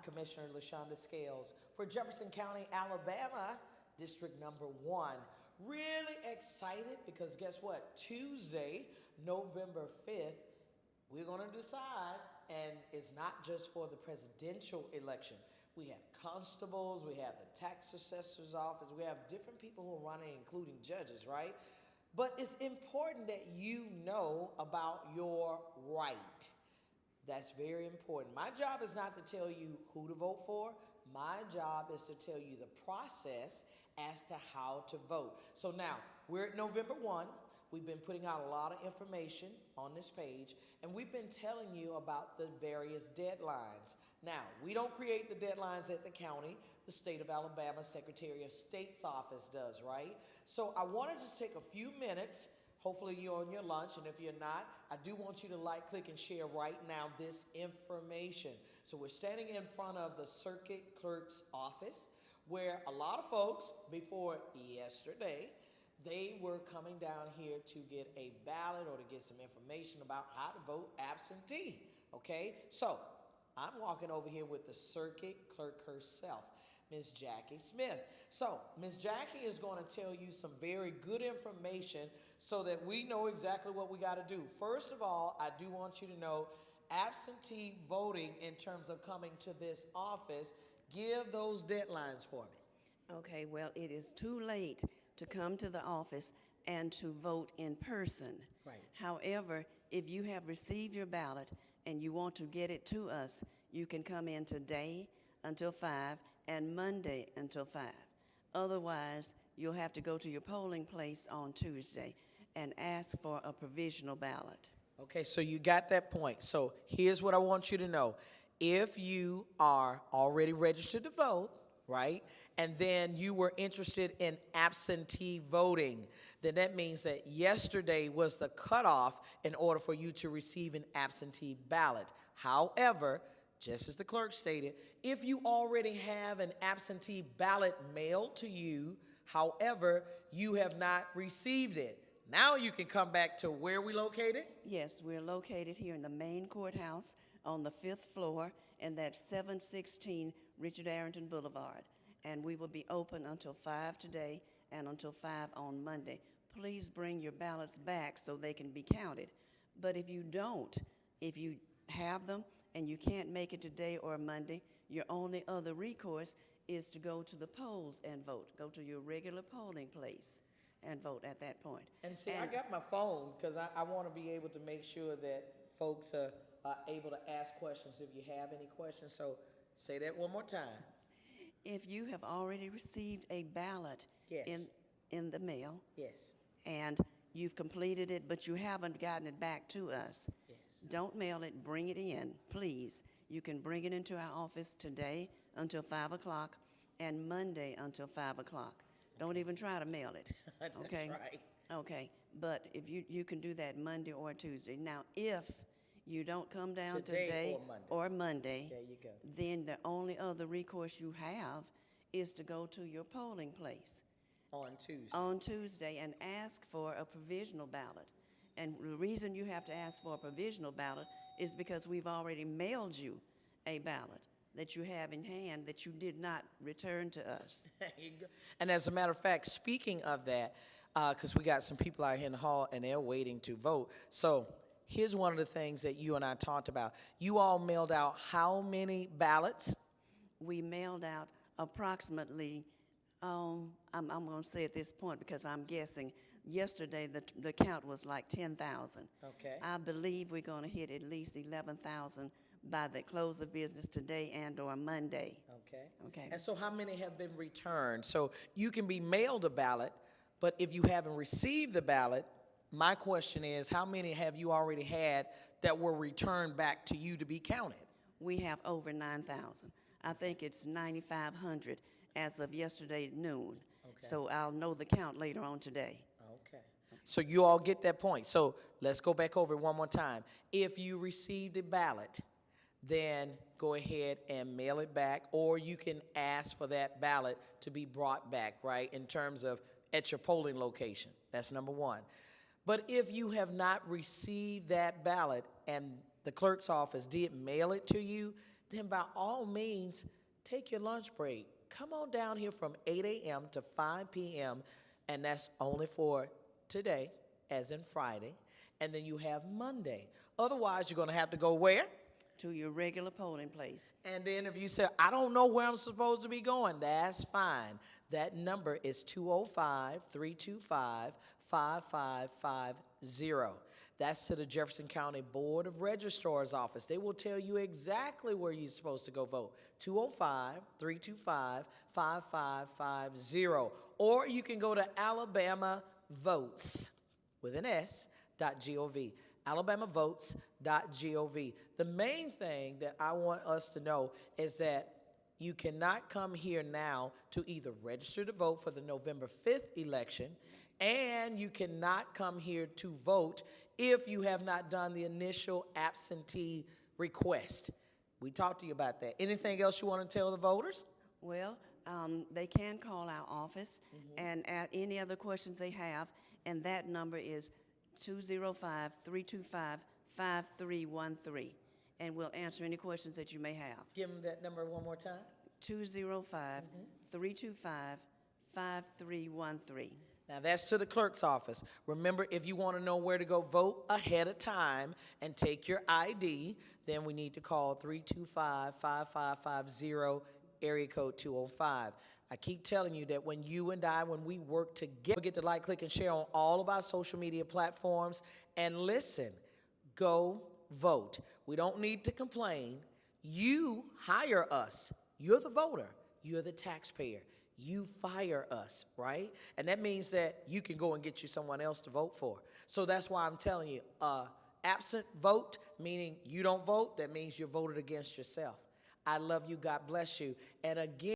Commissioner LaShonda Scales for Jefferson County, Alabama, District Number 1. Really excited because guess what? Tuesday, November 5th, we're going to decide, and it's not just for the presidential election. We have constables, we have the tax assessor's office, we have different people who are running, including judges, right? But it's important that you know about your right. That's very important. My job is not to tell you who to vote for. My job is to tell you the process as to how to vote. So now, we're at November 1. We've been putting out a lot of information on this page, and we've been telling you about the various deadlines. Now, we don't create the deadlines at the county. The state of Alabama Secretary of State's office does, right? So I want to just take a few minutes. Hopefully you're on your lunch, and if you're not, I do want you to like, click, and share right now this information. So we're standing in front of the circuit clerk's office, where a lot of folks, before yesterday, they were coming down here to get a ballot or to get some information about how to vote absentee, okay? So I'm walking over here with the circuit clerk herself, Ms. Jackie Smith. So Ms. Jackie is going to tell you some very good information so that we know exactly what we got to do. First of all, I do want you to know absentee voting in terms of coming to this office. Give those deadlines for me. Okay, well, it is too late to come to the office and to vote in person. Right. However, if you have received your ballot and you want to get it to us, you can come in today until 5 and Monday until 5. Otherwise, you'll have to go to your polling place on Tuesday and ask for a provisional ballot. Okay, so you got that point. So here's what I want you to know. If you are already registered to vote, right, and then you were interested in absentee voting, then that means that yesterday was the cutoff in order for you to receive an absentee ballot. However, just as the clerk stated, if you already have an absentee ballot mailed to you, however, you have not received it, now you can come back to where we located? Yes, we're located here in the main courthouse on the 5th floor, and that's 716 Richard Arrington Boulevard. And we will be open until 5 today and until 5 on Monday. Please bring your ballots back so they can be counted. But if you don't, if you have them and you can't make it today or Monday, your only other recourse is to go to the polls and vote. Go to your regular polling place and vote at that point. And see, I got my phone because I want to be able to make sure that folks are able to ask questions if you have any questions. So say that one more time. If you have already received a ballot Yes. in the mail, Yes. and you've completed it, but you haven't gotten it back to us, Yes. don't mail it, bring it in, please. You can bring it into our office today until 5 o'clock and Monday until 5 o'clock. Don't even try to mail it, That's okay? right. Okay, but if you can do that Monday or Tuesday. Now, if you don't come down Today today or Monday. There you go. then the only other recourse you have is to go to your polling place On Tuesday. on Tuesday and ask for a provisional ballot. And the reason you have to ask for a provisional ballot is because we've already mailed you a ballot that you have in hand that you did not return to us. There you go. And as a matter of fact, speaking of that, because we got some people out here in the hall and they're waiting to vote. So here's one of the things that you and I talked about. You all mailed out how many ballots? We mailed out approximately, I'm going to say at this point because I'm guessing, yesterday the count was like 10,000. Okay. I believe we're going to hit at least 11,000 by the close of business today and or Monday. Okay. Okay. And so how many have been returned? So you can be mailed a ballot, but if you haven't received the ballot, my question is, how many have you already had that were returned back to you to be counted? We have over 9,000. I think it's 9,500 as of yesterday noon. Okay. So I'll know the count later on today. Okay. So you all get that point. So let's go back over it one more time. If you received a ballot, then go ahead and mail it back, or you can ask for that ballot to be brought back, right, in terms of at your polling location. That's number one. But if you have not received that ballot and the clerk's office did mail it to you, then by all means, take your lunch break. Come on down here from 8 a.m. to 5 p.m., and that's only for today, as in Friday, and then you have Monday. Otherwise, you're going to have to go where? To your regular polling place. And then if you say, I don't know where I'm supposed to be going, that's fine. That number is 205-325-5550. That's to the Jefferson County Board of Registrars office. They will tell you exactly where you're supposed to go vote. 205-325-5550. Or you can go to Alabama Votes with an S.gov. AlabamaVotes.gov. The main thing that I want us to know is that you cannot come here now to either register to vote for the November 5th election, and you cannot come here to vote if you have not done the initial absentee request. We talked to you about that. Anything else you want to tell the voters? Well, they can call our office and add any other questions they have, and that number is 205-325-5313, and we'll answer any questions that you may have. Give them that number one more time. 205-325-5313. Now, that's to the clerk's office. Remember, if you want to know where to go vote ahead of time and take your ID, then we need to call 325-5550, area code 205. I keep telling you that when you and I, when we work together, get to like, click, and share on all of our social media platforms. And listen, go vote. We don't need to complain. You hire us. You're the voter. You're the taxpayer. You fire us, right? And that means that you can go and get you someone else to vote for. So that's why I'm telling you, absent vote, meaning you don't vote, that means you voted against yourself. I love you. God bless you. And again,